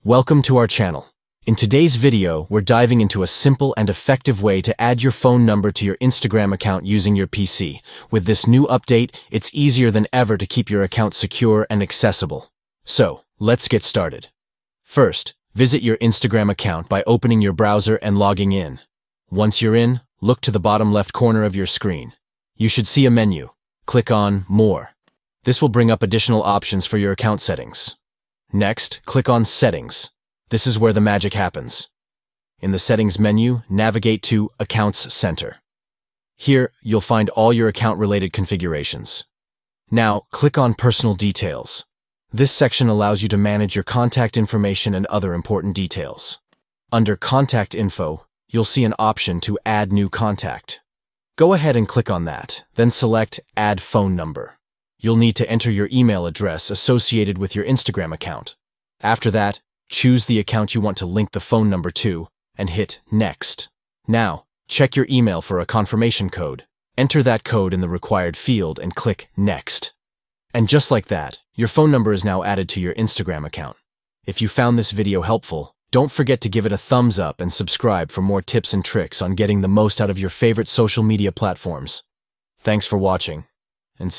Welcome to our channel. In today's video, we're diving into a simple and effective way to add your phone number to your Instagram account using your PC. With this new update, it's easier than ever to keep your account secure and accessible. So, let's get started. First, visit your Instagram account by opening your browser and logging in. Once you're in, look to the bottom left corner of your screen. You should see a menu. Click on More. This will bring up additional options for your account settings. Next, click on Settings. This is where the magic happens. In the Settings menu, navigate to Accounts Center. Here, you'll find all your account-related configurations. Now, click on Personal Details. This section allows you to manage your contact information and other important details. Under Contact Info, you'll see an option to add new contact. Go ahead and click on that, then select Add Phone Number. You'll need to enter your email address associated with your Instagram account. After that, choose the account you want to link the phone number to and hit Next. Now, check your email for a confirmation code. Enter that code in the required field and click Next. And just like that, your phone number is now added to your Instagram account. If you found this video helpful, don't forget to give it a thumbs up and subscribe for more tips and tricks on getting the most out of your favorite social media platforms. Thanks for watching, and